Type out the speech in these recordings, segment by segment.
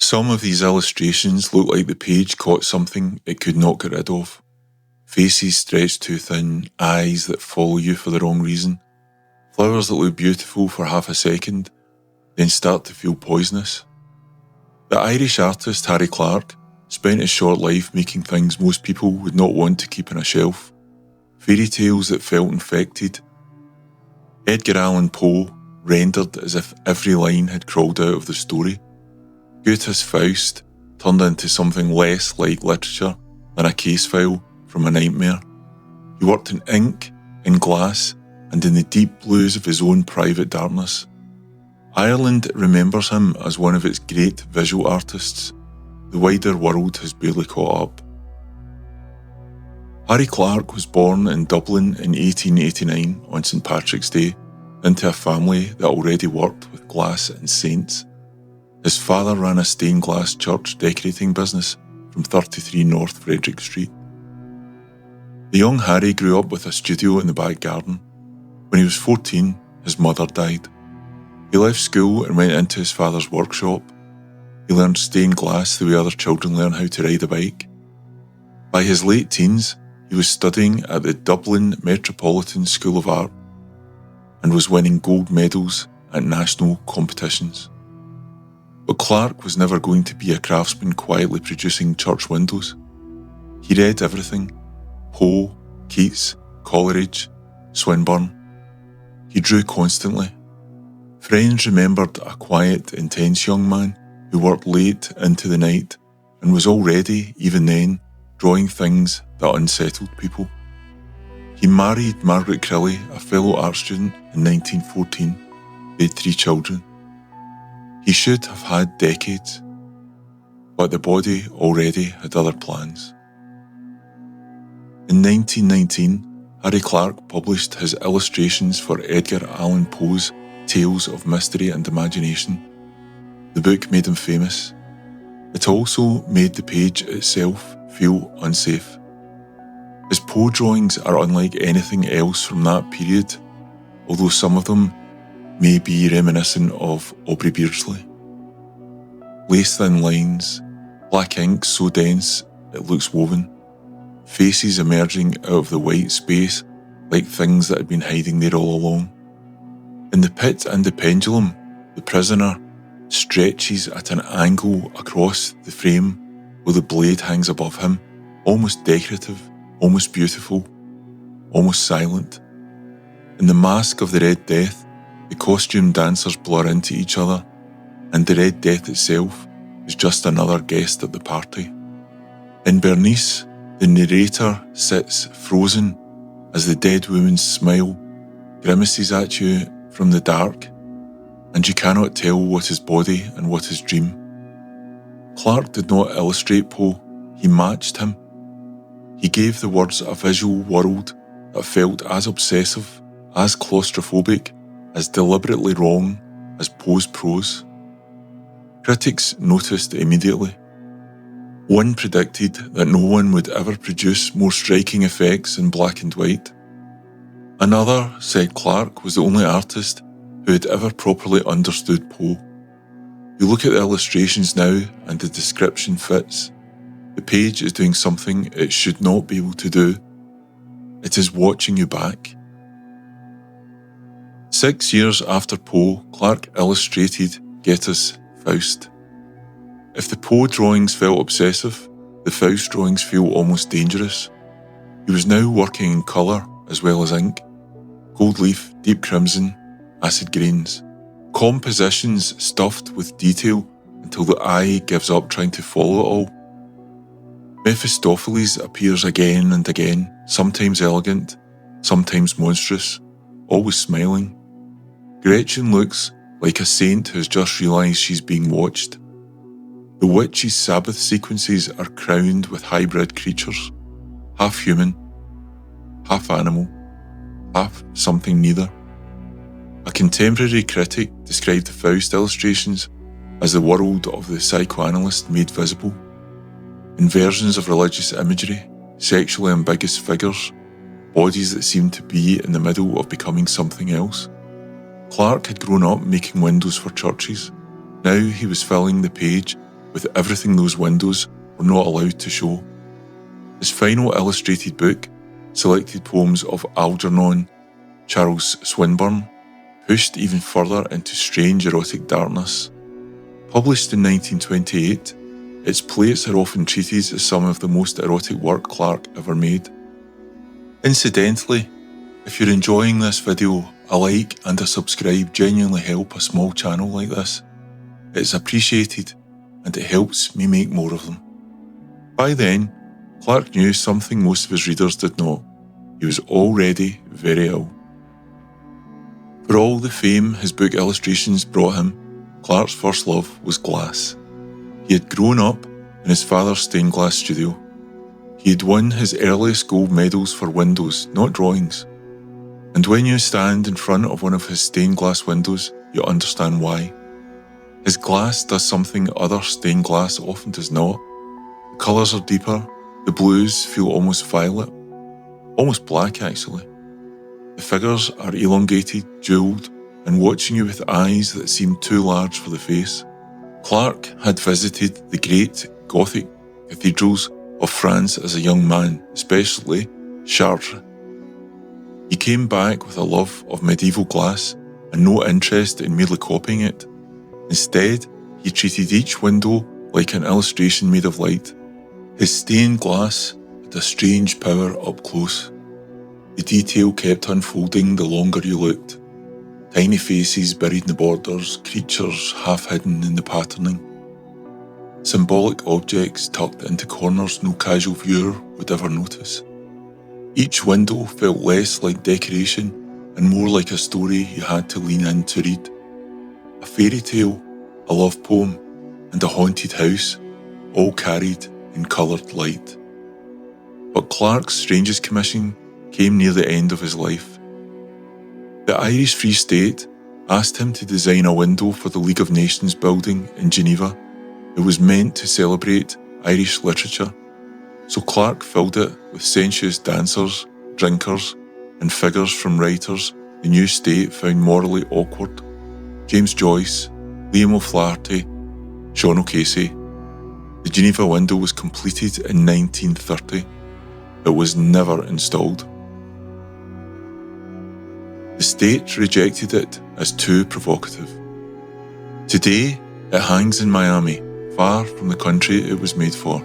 Some of these illustrations look like the page caught something it could not get rid of. Faces stretched too thin, eyes that follow you for the wrong reason, flowers that look beautiful for half a second, then start to feel poisonous. The Irish artist Harry Clarke spent his short life making things most people would not want to keep on a shelf, fairy tales that felt infected. Edgar Allan Poe rendered as if every line had crawled out of the story. Goethe's Faust turned into something less like literature than a case file from a nightmare. He worked in ink, in glass, and in the deep blues of his own private darkness. Ireland remembers him as one of its great visual artists. The wider world has barely caught up. Harry Clarke was born in Dublin in 1889 on St Patrick's Day into a family that already worked with glass and saints. His father ran a stained glass church decorating business from 33 North Frederick Street. The young Harry grew up with a studio in the back garden. When he was 14, his mother died. He left school and went into his father's workshop. He learned stained glass the way other children learn how to ride a bike. By his late teens, he was studying at the Dublin Metropolitan School of Art and was winning gold medals at national competitions. But Clarke was never going to be a craftsman quietly producing church windows. He read everything: Poe, Keats, Coleridge, Swinburne. He drew constantly. Friends remembered a quiet, intense young man who worked late into the night and was already, even then, drawing things that unsettled people. He married Margaret Crilly, a fellow art student, in 1914. They had 3 children. He should have had decades, but the body already had other plans. In 1919, Harry Clarke published his illustrations for Edgar Allan Poe's Tales of Mystery and Imagination. The book made him famous. It also made the page itself feel unsafe. His Poe drawings are unlike anything else from that period, although some of them may be reminiscent of Aubrey Beardsley. Lace-thin lines, black ink so dense it looks woven, faces emerging out of the white space like things that had been hiding there all along. In The Pit and the Pendulum, the prisoner stretches at an angle across the frame where the blade hangs above him, almost decorative, almost beautiful, almost silent. In The Mask of the Red Death, the costume dancers blur into each other, and the Red Death itself is just another guest at the party. In Bernice, the narrator sits frozen as the dead woman's smile grimaces at you from the dark, and you cannot tell what is body and what is dream. Clarke did not illustrate Poe, he matched him. He gave the words a visual world that felt as obsessive, as claustrophobic, as deliberately wrong as Poe's prose. Critics noticed immediately. One predicted that no one would ever produce more striking effects in black and white. Another said Clarke was the only artist who had ever properly understood Poe. You look at the illustrations now and the description fits. The page is doing something it should not be able to do. It is watching you back. 6 years after Poe, Clarke illustrated Goethe's Faust. If the Poe drawings felt obsessive, the Faust drawings feel almost dangerous. He was now working in colour as well as ink. Gold leaf, deep crimson, acid grains. Compositions stuffed with detail until the eye gives up trying to follow it all. Mephistopheles appears again and again, sometimes elegant, sometimes monstrous, always smiling. Gretchen looks like a saint who's just realised she's being watched. The witch's Sabbath sequences are crowned with hybrid creatures, half human, half animal, half something neither. A contemporary critic described the Faust illustrations as the world of the psychoanalyst made visible. Inversions of religious imagery, sexually ambiguous figures, bodies that seemed to be in the middle of becoming something else. Clarke had grown up making windows for churches. Now he was filling the page with everything those windows were not allowed to show. His final illustrated book, Selected Poems of Algernon Charles Swinburne, pushed even further into strange erotic darkness. Published in 1928, its plates are often treated as some of the most erotic work Clarke ever made. Incidentally, if you're enjoying this video, a like and a subscribe genuinely help a small channel like this. It's appreciated and it helps me make more of them. By then, Clarke knew something most of his readers did not. He was already very ill. For all the fame his book illustrations brought him, Clarke's first love was glass. He had grown up in his father's stained glass studio. He had won his earliest gold medals for windows, not drawings. And when you stand in front of one of his stained glass windows, you understand why. His glass does something other stained glass often does not. The colours are deeper, the blues feel almost violet, almost black actually. The figures are elongated, jewelled, and watching you with eyes that seem too large for the face. Clarke had visited the great Gothic cathedrals of France as a young man, especially Chartres. He came back with a love of medieval glass and no interest in merely copying it. Instead, he treated each window like an illustration made of light. His stained glass had a strange power up close. The detail kept unfolding the longer you looked. Tiny faces buried in the borders, creatures half hidden in the patterning. Symbolic objects tucked into corners no casual viewer would ever notice. Each window felt less like decoration and more like a story you had to lean in to read. A fairy tale, a love poem, and a haunted house, all carried in coloured light. But Clarke's strangest commission came near the end of his life. The Irish Free State asked him to design a window for the League of Nations building in Geneva. It was meant to celebrate Irish literature, so Clarke filled it with sensuous dancers, drinkers, and figures from writers the new state found morally awkward. James Joyce, Liam O'Flaherty, Sean O'Casey. The Geneva window was completed in 1930. It was never installed. The state rejected it as too provocative. Today, it hangs in Miami, far from the country it was made for.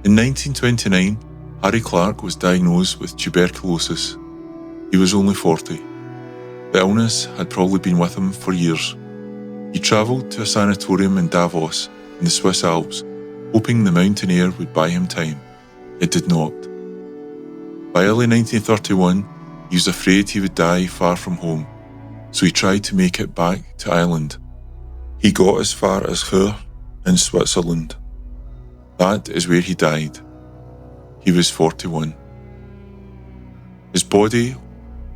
In 1929, Harry Clarke was diagnosed with tuberculosis. He was only 40. The illness had probably been with him for years. He travelled to a sanatorium in Davos, in the Swiss Alps, hoping the mountain air would buy him time. It did not. By early 1931, he was afraid he would die far from home, so he tried to make it back to Ireland. He got as far as Chur in Switzerland. That is where he died. He was 41. His body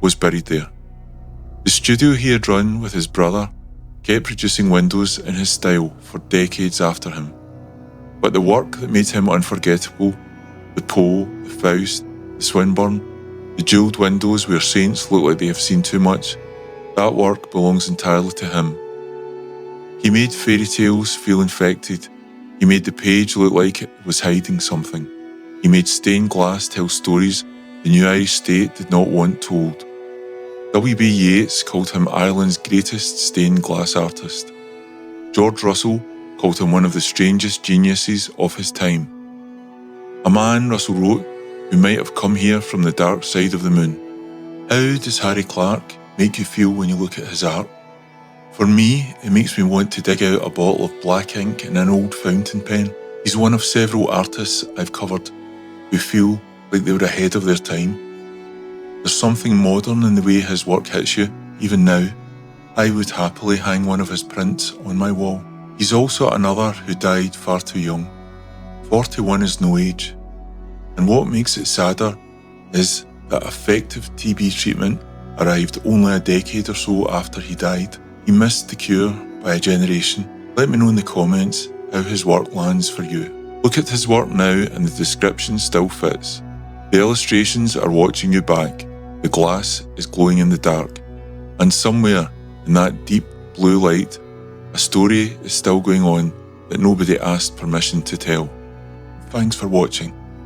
was buried there. The studio he had run with his brother kept producing windows in his style for decades after him. But the work that made him unforgettable, the Poe, the Faust, the Swinburne, the jewelled windows where saints look like they have seen too much, that work belongs entirely to him. He made fairy tales feel infected. He made the page look like it was hiding something. He made stained glass tell stories the new Irish state did not want told. W.B. Yeats called him Ireland's greatest stained glass artist. George Russell called him one of the strangest geniuses of his time. A man, Russell wrote, who might have come here from the dark side of the moon. How does Harry Clarke make you feel when you look at his art? For me, it makes me want to dig out a bottle of black ink and an old fountain pen. He's one of several artists I've covered who feel like they were ahead of their time. There's something modern in the way his work hits you, even now. I would happily hang one of his prints on my wall. He's also another who died far too young. 41 is no age. And what makes it sadder is that effective TB treatment arrived only a decade or so after he died. He missed the cure by a generation. Let me know in the comments how his work lands for you. Look at his work now and the description still fits. The illustrations are watching you back. The glass is glowing in the dark. And somewhere in that deep blue light, a story is still going on that nobody asked permission to tell. Thanks for watching.